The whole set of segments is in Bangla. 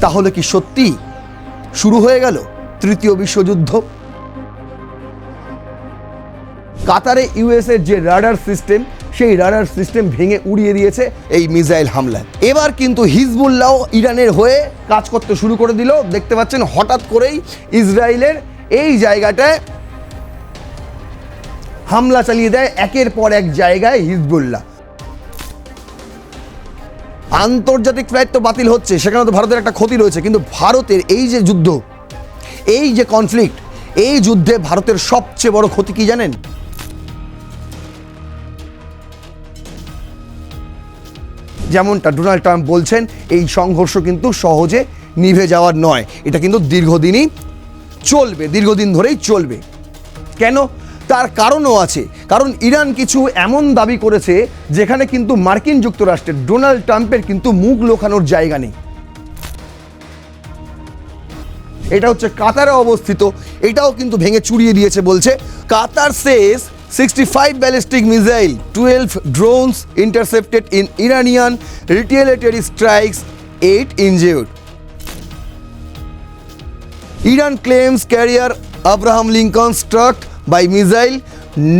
তাহলে কি সত্যি শুরু হয়ে গেল তৃতীয় বিশ্বযুদ্ধ? কাতারে ইউএসের যে রাডার সিস্টেম, সেই রাডার সিস্টেম ভেঙে উড়িয়ে দিয়েছে এই মিসাইল হামলায়। এবার কিন্তু হিজবুল্লাহ ইরানের হয়ে কাজ করতে শুরু করে দিল। দেখতে পাচ্ছেন হঠাৎ করেই ইসরায়েলের এই জায়গাটায় হামলা চালিয়ে দেয় একের পর এক জায়গায় হিজবুল্লাহ। আন্তর্জাতিক ফ্লাইট তো বাতিল হচ্ছে, সেখানে তো ভারতের একটা ক্ষতি রয়েছে, কিন্তু ভারতের এই যে যুদ্ধ, এই যে কনফ্লিক্ট, এই যুদ্ধে ভারতের সবচেয়ে বড় ক্ষতি কি জানেন? যেমনটা ডোনাল্ড ট্রাম্প বলছেন, এই সংঘর্ষ কিন্তু সহজে নিভে যাওয়ার নয়, এটা কিন্তু দীর্ঘদিনই চলবে, দীর্ঘদিন ধরেই চলবে। কেন? তার কারণও আছে। কারণ ইরান কিছু এমন দাবি করেছে যেখানে কিন্তু মার্কিন যুক্তরাষ্ট্রের ডোনাল্ড ট্রাম্পের কিন্তু মুখ লোকানোর জায়গা নেই। এটা হচ্ছে কাতারে অবস্থিত, এটাও কিন্তু ভেঙে চুরিয়ে দিয়েছে বলছে। Qatar says 65 ballistic missile, 12 drones intercepted in Iranian retaliatory strikes, 8 injured. Iran claims carrier Abraham Lincoln struck by missile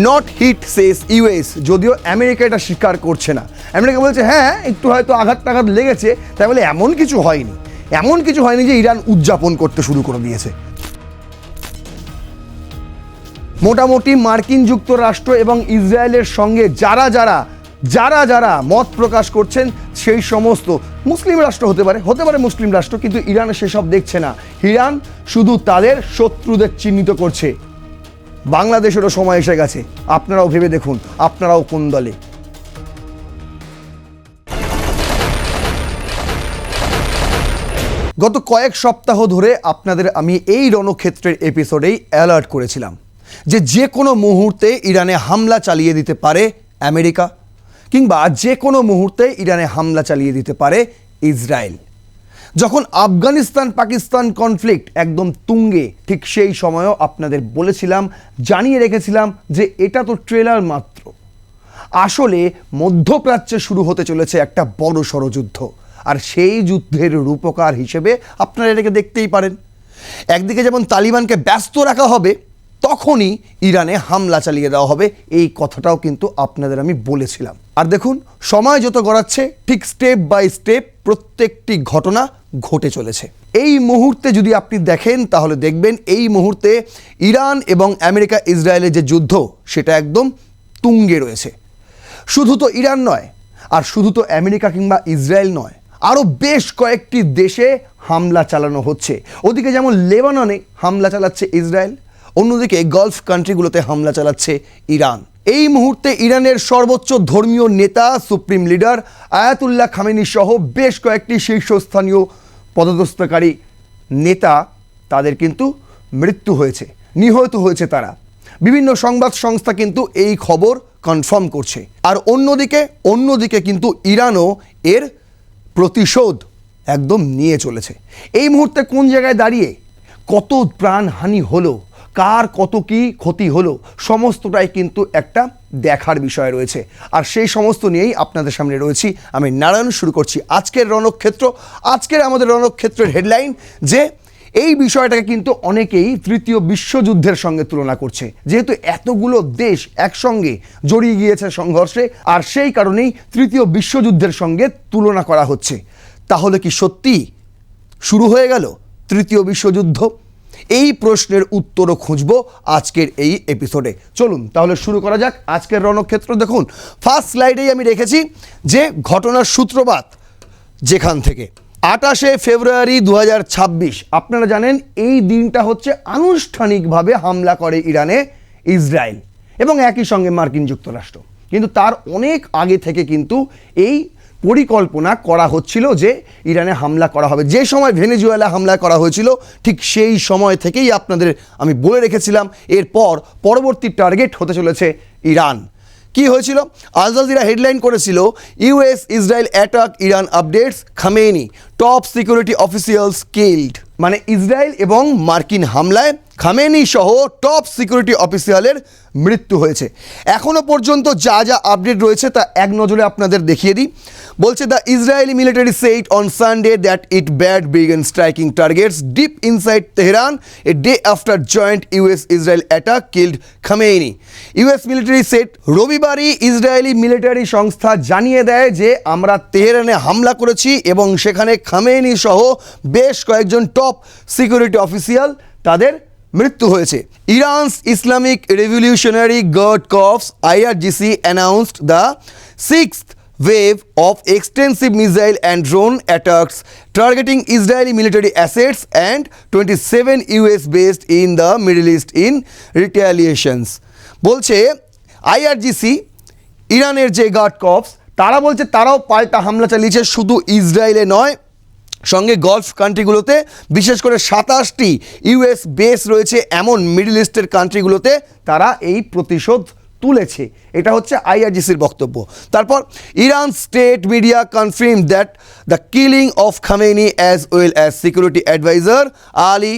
not hit, says US. যদিও আমেরিকা এটা স্বীকার করছে না। আমেরিকা বলছে হ্যাঁ একটু হয়তো আঘাত টাঘাত লেগেছে, তাই বলে এমন কিছু হয়নি, এমন কিছু হয়নি যে ইরান উদযাপন করতে শুরু করে দিয়েছে। মোটামুটি মার্কিন যুক্তরাষ্ট্র এবং ইসরায়েলের সঙ্গে যারা যারা মত প্রকাশ করছেন, সেই সমস্ত মুসলিম রাষ্ট্র হতে পারে মুসলিম রাষ্ট্র, কিন্তু ইরান সেসব দেখছে না। ইরান শুধু তাদের শত্রুদের চিহ্নিত করছে। বাংলাদেশেরও সময় এসে গেছে, আপনারাও ভেবে দেখুন আপনারাও কোন দলে। গত কয়েক সপ্তাহ ধরে আপনাদের আমি এই রণক্ষেত্রের এপিসোডেই অ্যালার্ট করেছিলাম যে কোনো মুহূর্তে ইরানে হামলা চালিয়ে দিতে পারে আমেরিকা, কিংবা যে কোনো মুহূর্তে ইরানে হামলা চালিয়ে দিতে পারে ইসরায়েল। যখন আফগানিস্তান পাকিস্তান কনফ্লিক্ট একদম তুঙ্গে, ঠিক সেই সময়ও আপনাদের বলেছিলাম, জানিয়ে রেখেছিলাম যে এটা তো ট্রেলার মাত্র, আসলে মধ্যপ্রাচ্যে শুরু হতে চলেছে একটা বড় ষড়যুদ্ধ। আর সেই যুদ্ধের রূপকার হিসেবে আপনারা এটাকে দেখতেই পারেন। একদিকে যেমন তালিবানকে ব্যস্ত রাখা হবে, তখনই ইরানে হামলা চালিয়ে দেওয়া হবে, এই কথাটাও কিন্তু আপনাদের আমি বলেছিলাম। আর দেখুন সময় যত গড়াচ্ছে, ঠিক স্টেপ বাই স্টেপ প্রত্যেকটি ঘটনা ঘটে চলেছে। এই মুহূর্তে যদি আপনি দেখেন, তাহলে দেখবেন এই মুহূর্তে ইরান এবং আমেরিকা ইসরায়েলের যে যুদ্ধ, সেটা একদম তুঙ্গে রয়েছে। শুধু তো ইরান নয়, আর শুধু তো আমেরিকা কিংবা ইসরায়েল নয়, আরও বেশ কয়েকটি দেশে হামলা চালানো হচ্ছে। ওদিকে যেমন লেবাননে হামলা চালাচ্ছে ইসরায়েল, অন্যদিকে গালফ কান্ট্রিগুলোতে হামলা চালাচ্ছে ইরান। এই মুহূর্তে ইরানের সর্বোচ্চ ধর্মীয় নেতা, সুপ্রিম লিডার আয়াতুল্লাহ খামেনি সহ বেশ কয়েকটি শীর্ষস্থানীয় পদস্থকারী নেতা, তাদের কিন্তু মৃত্যু হয়েছে, নিহত হয়েছে তারা। বিভিন্ন সংবাদ সংস্থা কিন্তু এই খবর কনফার্ম করছে। আর অন্যদিকে কিন্তু ইরানও এর প্রতিশোধ একদম নিয়ে চলেছে। এই মুহূর্তে কোন জায়গায় দাঁড়িয়ে কত প্রাণহানি হলো, কার কত কি ক্ষতি হলো, সমস্তটাই কিন্তু একটা দেখার বিষয় রয়েছে। আর সেই সমস্ত নিয়েই আপনাদের সামনে রয়েছি আমি নারায়ণ। শুরু করছি আজকের রণক্ষেত্র। আজকের আমাদের রণক্ষেত্রের হেডলাইন যে এই বিষয়টাকে কিন্তু অনেকেই তৃতীয় বিশ্বযুদ্ধের সঙ্গে তুলনা করছে, যেহেতু এতগুলো দেশ একসঙ্গে জড়িয়ে গিয়েছে সংঘর্ষে, আর সেই কারণেই তৃতীয় বিশ্বযুদ্ধের সঙ্গে তুলনা করা হচ্ছে। তাহলে কি সত্যি শুরু হয়ে গেল তৃতীয় বিশ্বযুদ্ধ? এই প্রশ্নের উত্তরও খুঁজব আজকের এই এপিসোডে। চলুন তাহলে শুরু করা যাক আজকের রণক্ষেত্র। দেখুন ফার্স্ট স্লাইডেই আমি রেখেছি যে ঘটনার সূত্রপাত যেখান থেকে 28শে ফেব্রুয়ারি 2026। আপনারা জানেন এই দিনটা হচ্ছে আনুষ্ঠানিকভাবে হামলা করে ইরানে ইসরায়েল এবং একই সঙ্গে মার্কিন যুক্তরাষ্ট্র। কিন্তু তার অনেক আগে থেকে কিন্তু এই পরিকল্পনা করা হচ্ছিল যে ইরানে হামলা করা হবে। যে সময় ভেনেজুয়েলা হামলা করা হয়েছিল, ঠিক সেই সময় থেকেই আপনাদের আমি বলে রেখেছিলাম এরপর পরবর্তী টার্গেট হতে চলেছে ইরান। কি হয়েছিল? আল জাজিরা হেডলাইন করেছিল US Israel attack Iran updates Khamenei top security officials killed. মানে ইসরায়েল এবং মার্কিন হামলায় খামেনি সহ টপ সিকিউরিটি অফিসিয়ালের মৃত্যু হয়েছে। এখনও পর্যন্ত যা যা আপডেট রয়েছে তা এক নজরে আপনাদের দেখিয়ে দিই। বলছে the Israeli military said on Sunday that it had begun striking targets deep inside Tehran a day after joint US Israel attack killed Khamenei. US military said রবিবারই ইসরায়েলি মিলিটারি সংস্থা জানিয়ে দেয় যে আমরা তেহরানে হামলা করেছি এবং সেখানে খামেনি সহ বেশ কয়েকজন টপ সিকিউরিটি অফিসিয়াল তাদের মৃত্যু হয়েছে। Iran's Islamic Revolutionary Guard Corps IRGC announced the sixth wave of extensive missile and drone attacks targeting Israeli military assets and 27 US based in the Middle East in retaliations. বলছে IRGC ইরানের যে গার্ড কর্পস তারা বলছে তারাও পাল্টা হামলা চালিয়েছে, শুধু ইসরায়েলে নয়, সঙ্গে গলফ কান্ট্রিগুলোতে, বিশেষ করে 27টি US বেস রয়েছে এমন মিডল ইস্টের কান্ট্রিগুলোতে তারা এই প্রতিশোধ তুলেছে। এটা হচ্ছে IRGCর বক্তব্য। তারপর Iran state media confirm that the killing of Khamenei as well as security adviser Ali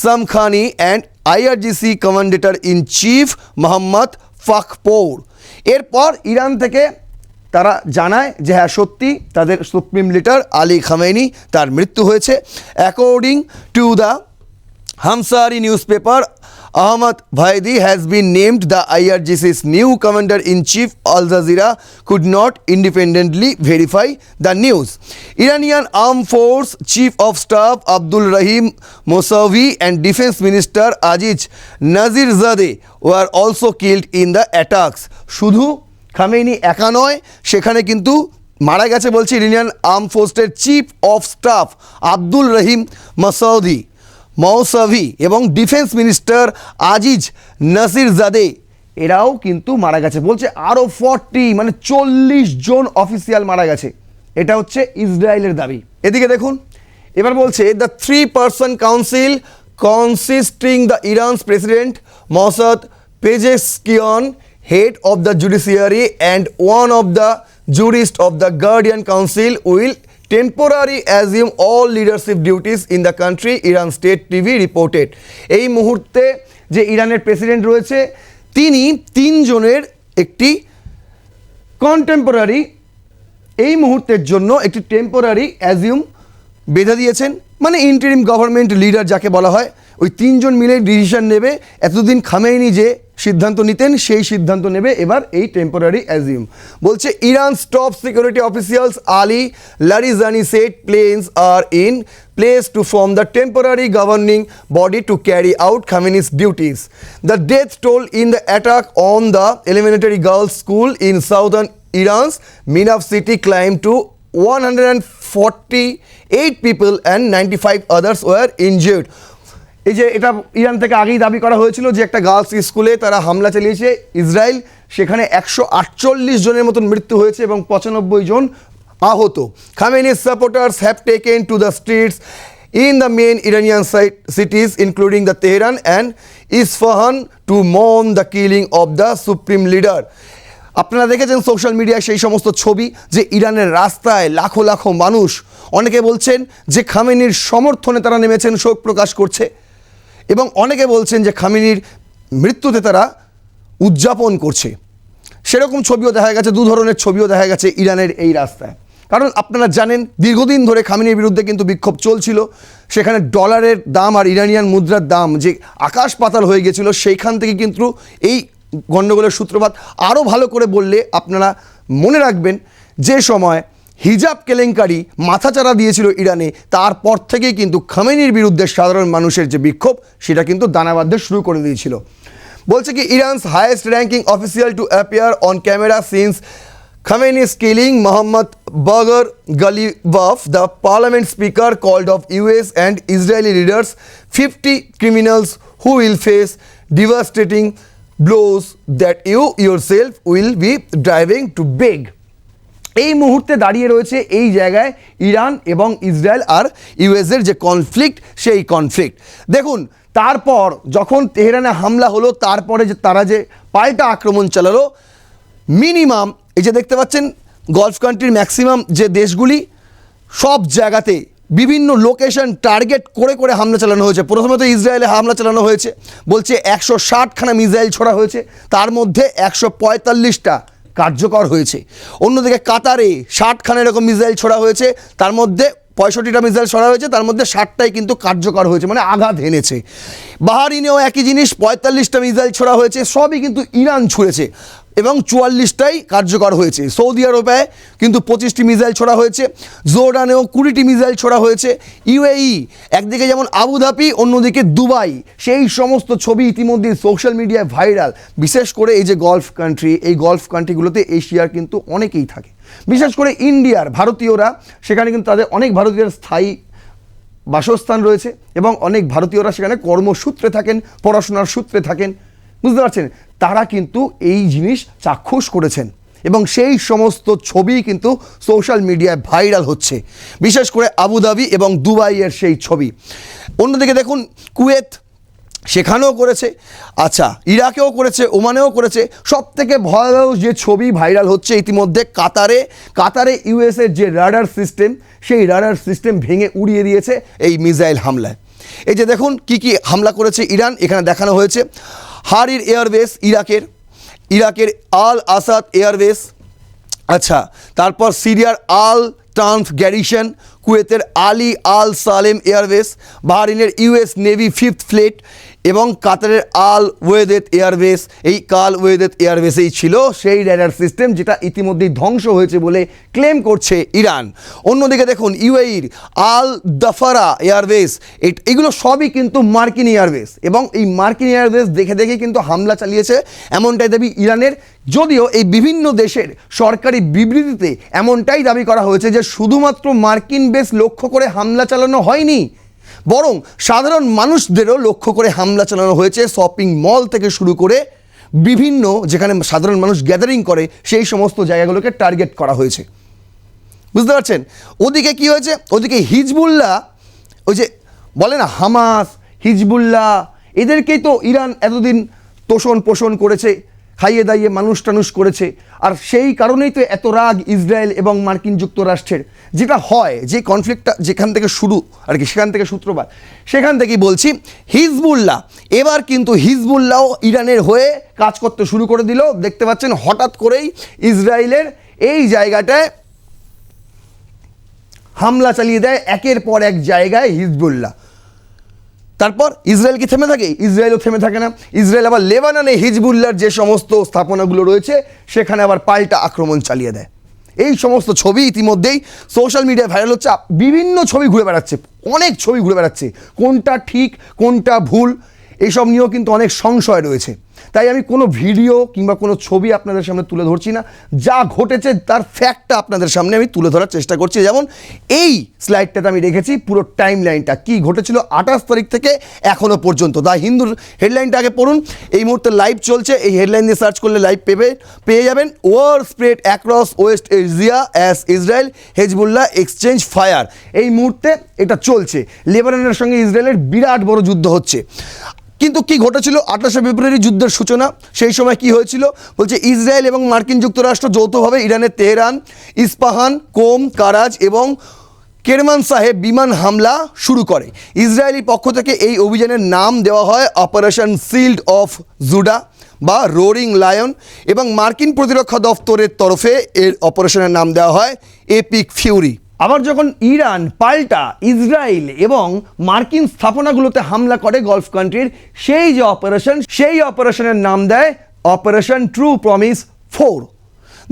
Shamkhani and IRGC commander in chief Mohammad Pakpour. এরপর ইরান থেকে তারা জানায় যে হ্যাঁ সত্যি তাদের সুপ্রিম লিডার আলী খামেনি তার মৃত্যু হয়েছে। According to the Hamshahri newspaper, Ahmad Vaidi has been named the IRGC's new commander-in-chief. Al Jazeera could not independently verify the news. Iranian Armed Force Chief of Staff Abdul Rahim Mousavi and Defense Minister Aziz Nazirzadeh were also killed in the attacks. শুধু খামেনি একা নয়, সেখানে কিন্তু মারা গেছে বলছে ইরানিয়ান আর্ম ফোর্সের চিফ অফ স্টাফ আব্দুল রহিম মৌসাভি এবং ডিফেন্স মিনিস্টার আজিজ নাসিরজাদে, এরাও কিন্তু মারা গেছে। বলছে আরও 40 মানে 40 জন অফিসিয়াল মারা গেছে। এটা হচ্ছে ইসরায়েলের দাবি। এদিকে দেখুন, এবার বলছে the 3-person council consisting the Iran's president Masoud Pezeshkian, head of the judiciary and one of the jurists of the Guardian Council will temporarily assume all leadership duties in the country, Iran State TV reported. এই মুহূর্তে যে ইরানের প্রেসিডেন্ট রয়েছে তিনি 3 জনের একটি কন্টেম্পোরারি, এই মুহূর্তের জন্য একটি টেম্পোরারি অ্যাজিউম বেঁধে দিয়েছেন, মানে ইন্টারিম গভর্নমেন্ট লিডার যাকে বলা হয়। ওই 3 জন মিলে ডিসিশন নেবে। এতদিন খামেনি যে সিদ্ধান্ত নিতেন সেই সিদ্ধান্ত নেবে এবার এই টেম্পোরারি অ্যাজিউম। বলছে Iran's top security officials Ali Larijani said plans are in place to form the temporary governing body to carry out Khamenei's duties. The death toll in the attack on the elementary girls school in southern Iran's Minab city climb to 148 people and 95 others were injured. এই যে এটা ইরান থেকে আগেই দাবি করা হয়েছিল যে একটা গার্লস স্কুলে তারা হামলা চালিয়েছে ইসরায়েল, সেখানে 148 জনের মতন মৃত্যু হয়েছে এবং 95 জন আহত। Khamenei's supporters have taken to the streets in the main Iranian cities including the Tehran and Isfahan to mourn the killing of the supreme leader. আপনারা দেখেছেন সোশ্যাল মিডিয়ায় সেই সমস্ত ছবি যে ইরানের রাস্তায় লাখো লাখো মানুষ, অনেকে বলছেন যে খামেনির সমর্থনে তারা নেমেছেন, শোক প্রকাশ করছে, এবং অনেকে বলছেন যে খামেনির মৃত্যুতে তারা উদযাপন করছে। সেরকম ছবিও দেখা গেছে, 2 ধরনের ছবিও দেখা গেছে ইরানের এই রাস্তায়। কারণ আপনারা জানেন দীর্ঘদিন ধরে খামেনির বিরুদ্ধে কিন্তু বিক্ষোভ চলছিল, সেখানে ডলারের দাম আর ইরানিয়ান মুদ্রার দাম যে আকাশ পাতাল হয়ে গেছিল, সেইখান থেকে কিন্তু এই গণ্ডগোলের সূত্রপাত। আরও ভালো করে বললে আপনারা মনে রাখবেন যে সময় হিজাব কেলেঙ্কারি মাথাচাড়া দিয়েছিল ইরানে, তারপর থেকেই কিন্তু খামেনির বিরুদ্ধে সাধারণ মানুষের যে বিক্ষোভ সেটা কিন্তু দানা বাঁধতে শুরু করে দিয়েছিল। বলছে কি ইরানস highest ranking official to appear on camera since Khamenei's killing, Mohammad Bagher Ghalibaf, the parliament speaker, called of US and Israeli leaders 50 criminals who will face devastating blows that you yourself will be driving to beg. এই মুহূর্তে দাঁড়িয়ে রয়েছে এই জায়গায় ইরান এবং ইসরায়েল আর ইউএসের যে কনফ্লিক্ট, সেই কনফ্লিক্ট দেখুন। তারপর যখন তেহরানে হামলা হলো, তারপরে যে তারা যে পাল্টা আক্রমণ চালালো, মিনিমাম এই যে দেখতে পাচ্ছেন গলফ কান্ট্রির ম্যাক্সিমাম যে দেশগুলি, সব জায়গাতে বিভিন্ন লোকেশন টার্গেট করে করে হামলা চালানো হয়েছে। প্রথমত ইসরায়েলে হামলা চালানো হয়েছে, বলছে 160খানা মিসাইল ছোড়া হয়েছে, তার মধ্যে 145টা কার্যকর হয়েছে। অন্যদিকে কাতারে 60খানা এরকম মিসাইল ছোড়া হয়েছে, তার মধ্যে 65টা মিসাইল ছোড়া হয়েছে, তার মধ্যে 60টাই কিন্তু কার্যকর হয়েছে, মানে আঘাত হেনেছে। বাহারিনেও একই জিনিস, 45টা মিসাইল ছোড়া হয়েছে, সবই কিন্তু ইরান ছুঁড়েছে এবং 44টাই কার্যকর হয়েছে। সৌদি আরবে কিন্তু 25টি মিসাইল ছোড়া হয়েছে, জোর্ডানেও 20টি মিসাইল ছোড়া হয়েছে। ইউএই একদিকে যেমন আবুধাবি, অন্যদিকে দুবাই, সেই সমস্ত ছবি ইতিমধ্যে সোশ্যাল মিডিয়ায় ভাইরাল। বিশেষ করে এই যে গলফ কান্ট্রি, এই গলফ কান্ট্রিগুলোতে এশিয়ার কিন্তু অনেকেই থাকে, বিশেষ করে ইন্ডিয়ার ভারতীয়রা, সেখানে কিন্তু তাদের অনেক ভারতীয়র স্থায়ী বাসস্থান রয়েছে এবং অনেক ভারতীয়রা সেখানে কর্মসূত্রে থাকেন, পড়াশোনার সূত্রে থাকেন, বুঝতে পারছেন? তারা কিন্তু এই জিনিস চাক্ষুষ করেছেন এবং সেই সমস্ত ছবি কিন্তু সোশ্যাল মিডিয়ায় ভাইরাল হচ্ছে, বিশেষ করে আবুধাবি এবং দুবাইয়ের সেই ছবি। অন্যদিকে দেখুন কুয়েত, সেখানেও করেছে, আচ্ছা ইরাকেও করেছে, ওমানেও করেছে। সব থেকে ভয়াবহ যে ছবি ভাইরাল হচ্ছে ইতিমধ্যে কাতারে ইউএসের যে রাডার সিস্টেম, সেই রাডার সিস্টেম ভেঙে উড়িয়ে দিয়েছে এই মিসাইল হামলায়। এই যে দেখুন কি কি হামলা করেছে ইরান, এখানে দেখানো হয়েছে। হারির এয়ারবেস ইরাকের আল আসাদ এয়ারবেস, আচ্ছা তারপর সিরিয়ার আল টানফ গ্যারিসন, কুয়েতের আলী আল সালেম এয়ারবেস, বাহরিনের ইউএস নেভি 5th ফ্লিট এবং কাতারের আল ওয়েদেত এয়ারবেস। এই কাল ওয়েদেত এয়ারবেসেই ছিল সেই রেডার সিস্টেম যেটা ইতিমধ্যেই ধ্বংস হয়েছে বলে ক্লেম করছে ইরান। অন্যদিকে দেখুন ইউএইর আল দাফারা এয়ারবেস, এগুলো সবই কিন্তু মার্কিন এয়ারবেস এবং এই মার্কিন এয়ারবেস দেখে দেখে কিন্তু হামলা চালিয়েছে, এমনটাই দাবি ইরানের। যদিও এই বিভিন্ন দেশের সরকারি বিবৃতিতে এমনটাই দাবি করা হয়েছে যে শুধুমাত্র মার্কিন বেস লক্ষ্য করে হামলা চালানো হয়নি, বরং সাধারণ মানুষদেরও লক্ষ্য করে হামলা চালানো হয়েছে। শপিং মল থেকে শুরু করে বিভিন্ন যেখানে সাধারণ মানুষ গ্যাদারিং করে সেই সমস্ত জায়গাগুলোকে টার্গেট করা হয়েছে, বুঝতে পারছেন? ওদিকে কি হয়েছে, ওদিকে হিজবুল্লাহ, ওই যে বলে না হামাস, হিজবুল্লাহ, এদেরকেই তো ইরান এতদিন তোষণ পোষণ করেছে, খাইয়ে দাইয়ে মানুষ টানুষ করেছে। আর সেই কারণেই তো এত রাগ ইসরায়েল এবং মার্কিন যুক্তরাষ্ট্রের। যেটা হয়, যে কনফ্লিক্টটা যেখান থেকে শুরু আর কি, সেখান থেকে সূত্রপাত, সেখান থেকেই বলছি হিজবুল্লাহ। এবার কিন্তু হিজবুল্লাহ ইরানের হয়ে কাজ করতে শুরু করে দিল। দেখতে পাচ্ছেন হঠাৎ করেই ইসরায়েলের এই জায়গাটায় হামলা চালিয়ে দেয় একের পর এক জায়গায় হিজবুল্লাহ। তারপর ইসরায়েল কি থেমে থাকে? ইসরায়েলও থেমে থাকে না। ইসরায়েল আবার লেবাননে হিজবুল্লাহর যে সমস্ত স্থাপনাগুলো রয়েছে সেখানে আবার পাল্টা আক্রমণ চালিয়ে দেয়। এই সমস্ত ছবি ইতিমধ্যেই সোশ্যাল মিডিয়ায় ভাইরাল হচ্ছে, বিভিন্ন ছবি ঘুরে বেড়াচ্ছে, অনেক ছবি ঘুরে বেড়াচ্ছে, কোনটা ঠিক কোনটা ভুল এইসব নিয়েও কিন্তু অনেক সংশয় রয়েছে। তাই আমি কোনো ভিডিও কিংবা কোনো ছবি আপনাদের সামনে তুলে ধরছি না, যা ঘটেছে তার ফ্যাক্টটা আপনাদের সামনে আমি তুলে ধরার চেষ্টা করছি। যেমন এই স্লাইডটাতে আমি রেখেছি পুরো টাইম লাইনটা, কী ঘটেছিল 28 তারিখ থেকে এখনও পর্যন্ত। দ্য হিন্দুর হেডলাইনটা আগে পড়ুন, এই মুহূর্তে লাইভ চলছে, এই হেডলাইন দিয়ে সার্চ করলে লাইভ পেয়ে যাবেন। War spread across West Asia as Israel Hezbollah exchange fire. এই মুহূর্তে এটা চলছে, লেবাননের সঙ্গে ইসরায়েলের বিরাট বড় যুদ্ধ হচ্ছে। কিন্তু কি ঘটেছিল 28শে ফেব্রুয়ারি যুদ্ধের সূচনা, সেই সময় কি হয়েছিল বলছে ইসরায়েল এবং মার্কিন যুক্তরাষ্ট্র যৌথভাবে ইরানের তেহরান, ইস্পাহান, কোম, কারাজ এবং কেরমান সাহেব বিমান হামলা শুরু করে। ইসরায়েলি পক্ষ থেকে এই অভিযানের নাম দেওয়া হয় অপারেশন শিল্ড অফ জুডা বা রোরিং লায়ন এবং মার্কিন প্রতিরক্ষা দফতরের তরফে এর অপারেশনের নাম দেওয়া হয় এপিক ফিউরি। আবার যখন ইরান পাল্টা ইসরায়েল এবং মার্কিন স্থাপনাগুলোতে হামলা করে গলফ কান্ট্রির, সেই যে অপারেশন, সেই অপারেশনের নাম দেয় অপারেশন ট্রু প্রমিস 4।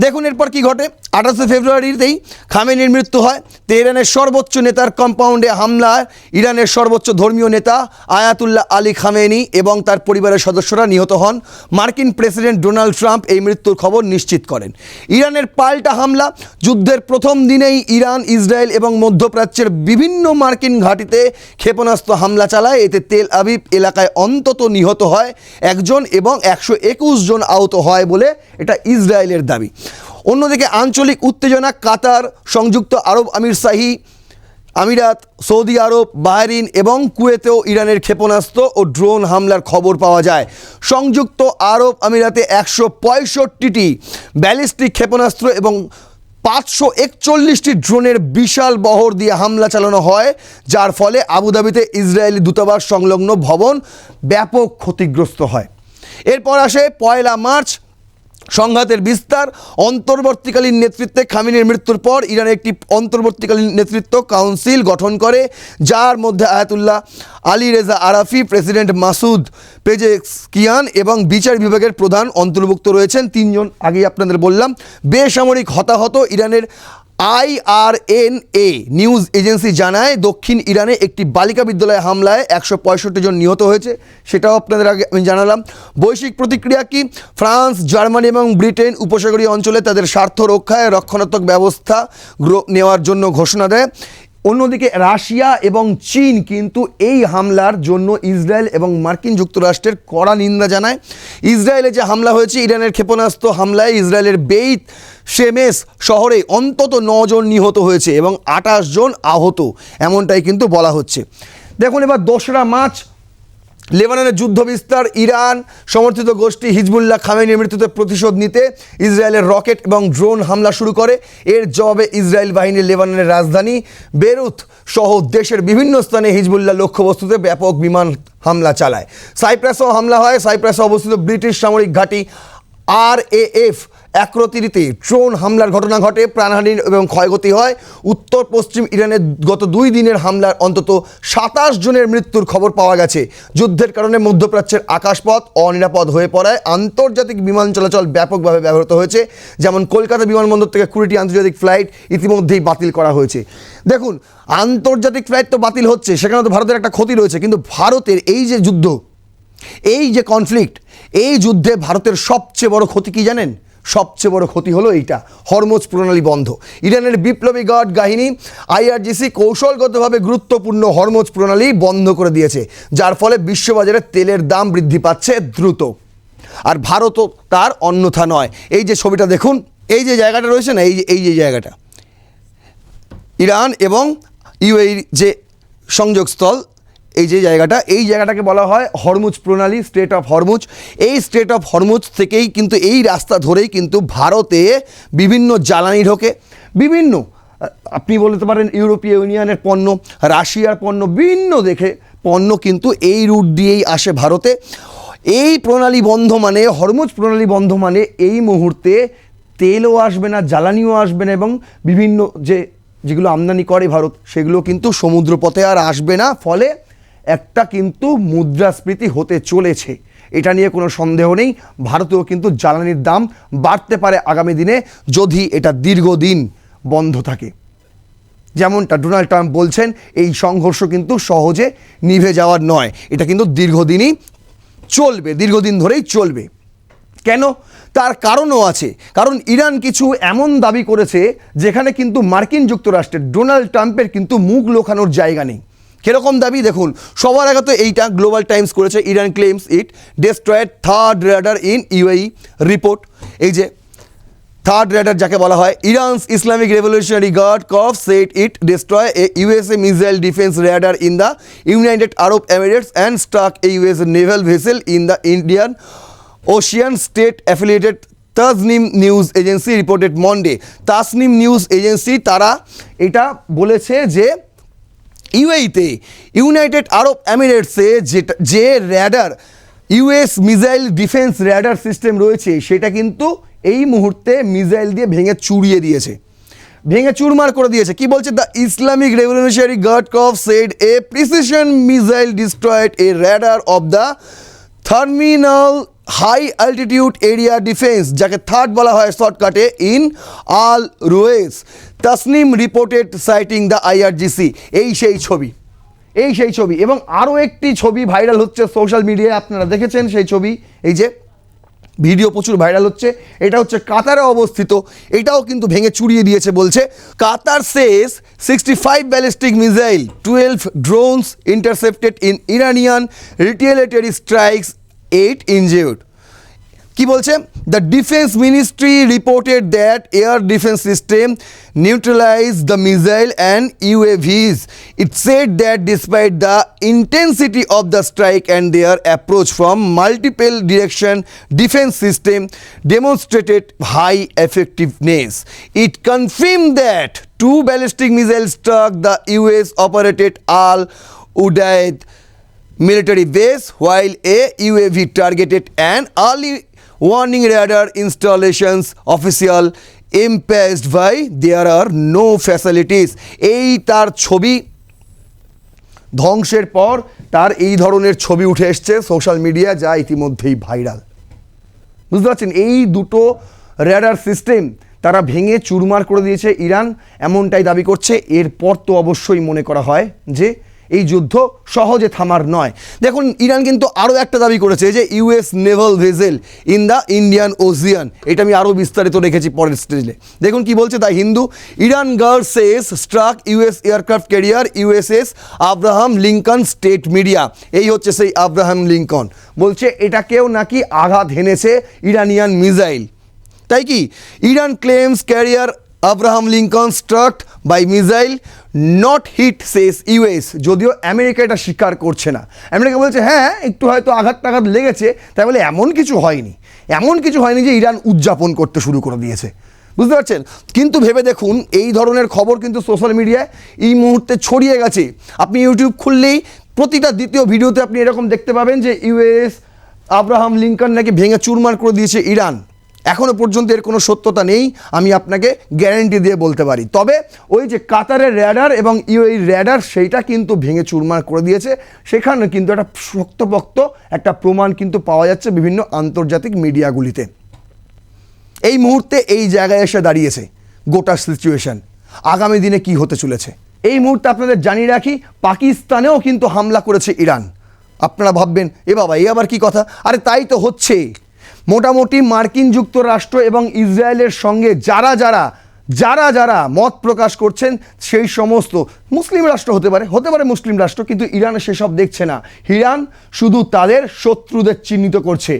দেখুন এরপর কি ঘটে। 28শে ফেব্রুয়ারিতেই খামেনির মৃত্যু হয়। তেহরানের সর্বোচ্চ নেতার কম্পাউন্ডে হামলায় ইরানের সর্বোচ্চ ধর্মীয় নেতা আয়াতুল্লাহ আলী খামেনি এবং তার পরিবারের সদস্যরা নিহত হন। মার্কিন প্রেসিডেন্ট ডোনাল্ড ট্রাম্প এই মৃত্যুর খবর নিশ্চিত করেন। ইরানের পাল্টা হামলা, যুদ্ধের প্রথম দিনেই ইরান, ইসরায়েল এবং মধ্যপ্রাচ্যের বিভিন্ন মার্কিন ঘাঁটিতে ক্ষেপণাস্ত্র হামলা চালায়। এতে তেল আবিব এলাকায় অন্তত নিহত হয় 1 জন এবং 121 জন আহত হয় বলে এটা ইসরায়েলের দাবি। অন্যদিকে আঞ্চলিক উত্তেজনা, কাতার, সংযুক্ত আরব আমিরাত, সৌদি আরব, বাহরিন এবং কুয়েতেও ইরানের ক্ষেপণাস্ত্র ও ড্রোন হামলার খবর পাওয়া যায়। সংযুক্ত আরব আমিরাতে 165টি ব্যালিস্টিক ক্ষেপণাস্ত্র এবং 541টি ড্রোনের বিশাল বহর দিয়ে হামলা চালানো হয়, যার ফলে আবুধাবিতে ইসরায়েলি দূতাবাস সংলগ্ন ভবন ব্যাপক ক্ষতিগ্রস্ত হয়। এরপর আসে 1 মার্চ, সংঘাতের বিস্তার। অন্তর্বর্তীকালীন নেতৃত্বে খামেনির মৃত্যুর পর ইরান একটি অন্তর্বর্তীকালীন নেতৃত্ব কাউন্সিল গঠন করে, যার মধ্যে Ayatollah Ali Reza Arafi, president Masoud Pezeshkian এবং বিচার বিভাগের প্রধান অন্তর্ভুক্ত রয়েছেন 3 জন। আগেই আপনাদের বললাম। বেসামরিক হতাহত। ইরানের IRNA নিউজ এজেন্সি জানায় দক্ষিণ ইরানে একটি বালিকা বিদ্যালয়ে হামলায় 165 জন নিহত হয়েছে, সেটাও আপনাদের আগে আমি জানালাম। বৈশ্বিক প্রতিক্রিয়া কি? ফ্রান্স, জার্মানি এবং ব্রিটেন উপসাগরীয় অঞ্চলে তাদের স্বার্থ রক্ষায় রক্ষণাত্মক ব্যবস্থা নেওয়ার জন্য ঘোষণা দেয়। অন্যদিকে রাশিয়া এবং চীন কিন্তু এই হামলার জন্য ইসরায়েল এবং মার্কিন যুক্তরাষ্ট্রের কড়া নিন্দা জানায়। ইসরায়েলে যে হামলা হয়েছে, ইরানের ক্ষেপণাস্ত্র হামলায় ইসরায়েলের বেইত শেমেস শহরে অন্তত 9 জন নিহত হয়েছে এবং 28 জন আহত, এমনটাই কিন্তু বলা হচ্ছে। দেখুন এবার 2রা মার্চ, লেবাননের যুদ্ধ বিস্তার। ইরান সমর্থিত গোষ্ঠী হিজবুল্লাহ খামেনির মৃত্যুতে প্রতিশোধ নিতে ইসরায়েলের রকেট এবং ড্রোন হামলা শুরু করে। এর জবাবে ইসরায়েল বাহিনী লেবাননের রাজধানী বেরুত সহ দেশের বিভিন্ন স্থানে হিজবুল্লাহ লক্ষ্যবস্তুতে ব্যাপক বিমান হামলা চালায়। সাইপ্রাসেও হামলা হয়। সাইপ্রাসে অবস্থিত ব্রিটিশ সামরিক ঘাঁটি RAF একরতিরিতে ড্রোন হামলার ঘটনা ঘটে, প্রাণহানি এবং ক্ষয়ক্ষতি হয়। উত্তর পশ্চিম ইরানের গত 2 দিনের হামলার অন্তত 27 জনের মৃত্যুর খবর পাওয়া গেছে। যুদ্ধের কারণে মধ্যপ্রাচ্যের আকাশপথ অনিরাপদ হয়ে পড়ায় আন্তর্জাতিক বিমান চলাচল ব্যাপকভাবে ব্যবহৃত হয়েছে। যেমন কলকাতা বিমানবন্দর থেকে 20টি আন্তর্জাতিক ফ্লাইট ইতিমধ্যেই বাতিল করা হয়েছে। দেখুন আন্তর্জাতিক ফ্লাইট তো বাতিল হচ্ছে, সেখানে তো ভারতের একটা ক্ষতি রয়েছে, কিন্তু ভারতের এই যে যুদ্ধ, এই যে কনফ্লিক্ট, এই যুদ্ধে ভারতের সবচেয়ে বড় ক্ষতি কি জানেন? সবচেয়ে বড় ক্ষতি হলো এইটা, হরমুজ প্রণালী বন্ধ। ইরানের বিপ্লবী গার্ড বাহিনী IRGC কৌশলগতভাবে গুরুত্বপূর্ণ হরমুজ প্রণালী বন্ধ করে দিয়েছে, যার ফলে বিশ্ববাজারে তেলের দাম বৃদ্ধি পাচ্ছে দ্রুত। আর ভারতও তার অন্যথা নয়। এই যে ছবিটা দেখুন, এই যে জায়গাটা রয়েছে না, এই যে জায়গাটা, ইরান এবং UAEর যে সংযোগস্থল, এই যে জায়গাটা, এই জায়গাটাকে বলা হয় হরমুজ প্রণালী, স্ট্রেট অফ হরমুজ। এই স্ট্রেট অফ হরমুজ থেকেই কিন্তু, এই রাস্তা ধরেই কিন্তু ভারতে বিভিন্ন জ্বালানি ঢোকে, বিভিন্ন আপনি বলতে পারেন ইউরোপীয় ইউনিয়নের পণ্য, রাশিয়ার পণ্য, বিভিন্ন দেখে পণ্য কিন্তু এই রুট দিয়েই আসে ভারতে। এই প্রণালী বন্ধ মানে, হরমুজ প্রণালী বন্ধ মানে এই মুহূর্তে তেলও আসবে না, জ্বালানিও আসবে না, এবং বিভিন্ন যেগুলো আমদানি করে ভারত সেগুলো কিন্তু সমুদ্রপথে আর আসবে না। ফলে একটা কিন্তু মুদ্রাস্ফীতি হতে চলেছে, এটা নিয়ে কোনো সন্দেহ নেই। ভারতেও কিন্তু জ্বালানির দাম বাড়তে পারে আগামী দিনে, যদি এটা দীর্ঘদিন বন্ধ থাকে। যেমনটা ডোনাল্ড ট্রাম্প বলছেন, এই সংঘর্ষ কিন্তু সহজে নিভে যাওয়ার নয়, এটা কিন্তু দীর্ঘদিনই চলবে, দীর্ঘদিন ধরেই চলবে। কেন? তার কারণও আছে। কারণ ইরান কিছু এমন দাবি করেছে যেখানে কিন্তু মার্কিন যুক্তরাষ্ট্রের ডোনাল্ড ট্রাম্পের কিন্তু মুখ লোকানোর জায়গা নেই। কিরকম দাবি দেখুন, সবার আগে তো এইটা গ্লোবাল টাইমস করেছে, Iran claims it destroyed third radar in UAE report. এই যে থার্ড রেডার যাকে বলা হয়, Iran's Islamic Revolutionary Guard Corps said it destroy a USA missile defence radar in the United Arab Emirates and struck a US naval vessel in the Indian Ocean state affiliated Tasnim News Agency reported Monday. Tasnim News Agency তারা এটা বলেছে যে UAE-তে ইউনাইটেড আরব এমিরেটসে যে radar US missile defence radar system রয়েছে সেটা কিন্তু এই মুহূর্তে মিসাইল দিয়ে ভেঙে চুরিয়ে দিয়েছে, ভেঙে চুরমার করে দিয়েছে। কি বলছে? The Islamic Revolutionary Guard Corps said a precision missile destroyed a radar of the terminal high altitude area defence, যাকে থার্ড বলা হয় শর্টকাটে, in Al Ruwais. Tasnim reported citing the IRGC। এই সেই ছবি, এই সেই ছবি। এবং আরও একটি ছবি ভাইরাল হচ্ছে সোশ্যাল মিডিয়ায়, আপনারা দেখেছেন সেই ছবি, এই যে ভিডিও প্রচুর ভাইরাল হচ্ছে। এটা হচ্ছে কাতারে অবস্থিত, এটাও কিন্তু ভেঙে চুরিয়ে দিয়েছে বলছে। Qatar says 65 ballistic missile, 12 drones intercepted in Iranian retaliatory strikes, 8 injured। কি বলছে? The defence ministry reported that air defence system neutralise the missile and UAVs. It said that despite the intensity of the strike and their approach from multiple direction, defense system demonstrated high effectiveness. It confirmed that two ballistic missiles struck the US operated Al Udeid military base, while a UAV targeted an early warning radar installations. Official impressed by there are no facilities. এই তার ছবি ধ্বংসের পর তার এই ধরনের ছবি উঠে এসছে সোশ্যাল মিডিয়া, যা ইতিমধ্যেই ভাইরাল। বুঝতে পারছেন? এই দুটো রেডার সিস্টেম তারা ভেঙে চুরমার করে দিয়েছে ইরান, এমনটাই দাবি করছে। এরপর তো অবশ্যই মনে করা হয় যে এই যুদ্ধ সহজে থামার নয়। দেখুন, ইরান কিন্তু আরও একটা দাবি করেছে যে US naval vessel in the Indian Ocean. এটা আমি আরও বিস্তারিত রেখেছি পরের স্টেজে। দেখুন কি বলছে the Hindu. Iran guard says struck US aircraft carrier USS Abraham Lincoln. State media, এই হচ্ছে সেই আব্রাহাম লিঙ্কন, বলছে এটাকেও নাকি আঘাত হেনেছে ইরানিয়ান মিসাইল। তাই কি? Iran claims carrier Abraham Lincoln struck by missile not hit says US। যদিও আমেরিকা এটা স্বীকার করছে না। আমেরিকা বলছে হ্যাঁ একটু হয়তো আঘাত লেগেছে, তাই বলে এমন কিছু হয়নি, এমন কিছু হয়নি যে ইরান উদযাপন করতে শুরু করে দিয়েছে। বুঝতে পারছেন? কিন্তু ভেবে দেখুন, এই ধরনের খবর কিন্তু সোশ্যাল মিডিয়ায় এই মুহূর্তে ছড়িয়ে গেছে। আপনি ইউটিউব খুললেই প্রতিটা দ্বিতীয় ভিডিওতে আপনি এরকম দেখতে পাবেন যে US আব্রাহাম লিঙ্কন নাকি ভেঙে চুরমার করে দিয়েছে ইরান। এখনও পর্যন্ত এর কোনো সত্যতা নেই, আমি আপনাকে গ্যারান্টি দিয়ে বলতে পারি। তবে ওই যে কাতারের র্যাডার এবং UAE র্যাডার, সেইটা কিন্তু ভেঙে চুরমার করে দিয়েছে। সেখানে কিন্তু একটা শক্তপোক্ত একটা প্রমাণ কিন্তু পাওয়া যাচ্ছে বিভিন্ন আন্তর্জাতিক মিডিয়াগুলিতে। এই মুহূর্তে এই জায়গায় এসে দাঁড়িয়েছে গোটা সিচুয়েশন। আগামী দিনে কি হতে চলেছে এই মুহূর্তে আপনাদের জানিয়ে রাখি, পাকিস্তানেও কিন্তু হামলা করেছে ইরান। আপনারা ভাববেন এ বাবা, এ আবার কি কথা? আরে তাই তো হচ্ছে। মোটামুটি মার্কিন যুক্তরাষ্ট্র এবং ইসরায়েলের সঙ্গে যারা যারা মত প্রকাশ করছেন, সেই সমস্ত মুসলিম রাষ্ট্র হতে পারে মুসলিম রাষ্ট্র, কিন্তু ইরান সেসব দেখছে না। ইরান শুধু তাদের শত্রুদের চিহ্নিত করছে।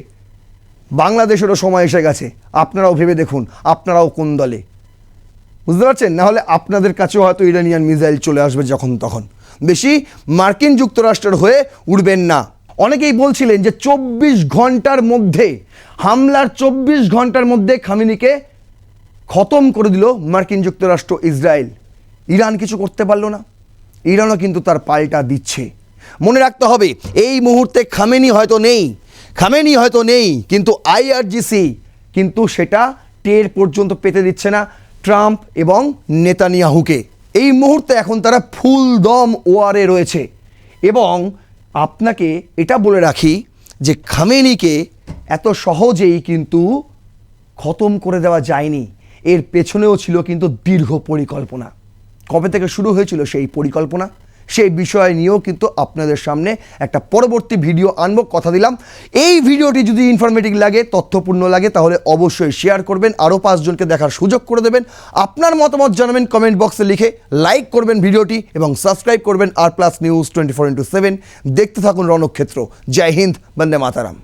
বাংলাদেশেরও সময় এসে গেছে, আপনারাও ভেবে দেখুন আপনারাও কোন দলে। বুঝতে পারছেন? নাহলে আপনাদের কাছেও হয়তো ইরানিয়ান মিসাইল চলে আসবে যখন তখন। বেশি মার্কিন যুক্তরাষ্ট্রের হয়ে উড়বেন না। অনেকেই বলছিলেন যে 24 ঘন্টার মধ্যে হামলার 24 ঘন্টার মধ্যে খামেনিকে খতম করে দিল মার্কিন যুক্তরাষ্ট্র ইসরায়েল। ইরান কিছু করতে পারলো না। ইরানও কিন্তু তার পাল্টা দিচ্ছে। মনে রাখতে হবে, এই মুহূর্তে খামেনি হয়তো নেই, কিন্তু IRGC কিন্তু সেটা টের পর্যন্ত পেতে দিচ্ছে না ট্রাম্প এবং নেতানিয়াহুকে। এই মুহূর্তে এখন তারা ফুল দম ওয়ারে রয়েছে। এবং আপনাকে এটা বলে রাখি যে খামেনিকে এত সহজেই কিন্তু খতম করে দেওয়া যায়নি। এর পেছনেও ছিল কিন্তু দীর্ঘ পরিকল্পনা। কবে থেকে শুরু হয়েছিল সেই পরিকল্পনা, সেই বিষয় নিয়েও কিন্তু আপনাদের সামনে একটা পরবর্তী ভিডিও আনবো, কথা দিলাম। এই ভিডিওটি যদি ইনফরমেটিভ লাগে, তথ্যপূর্ণ লাগে, তাহলে অবশ্যই শেয়ার করবেন, আরও 5 জনকে দেখার সুযোগ করে দেবেন। আপনার মতামত জানাবেন কমেন্ট বক্সে লিখে, লাইক করবেন ভিডিওটি এবং সাবস্ক্রাইব করবেন R+ নিউজ 24x7। দেখতে থাকুন রণক্ষেত্র। জয় হিন্দ, বন্দে মাতারাম।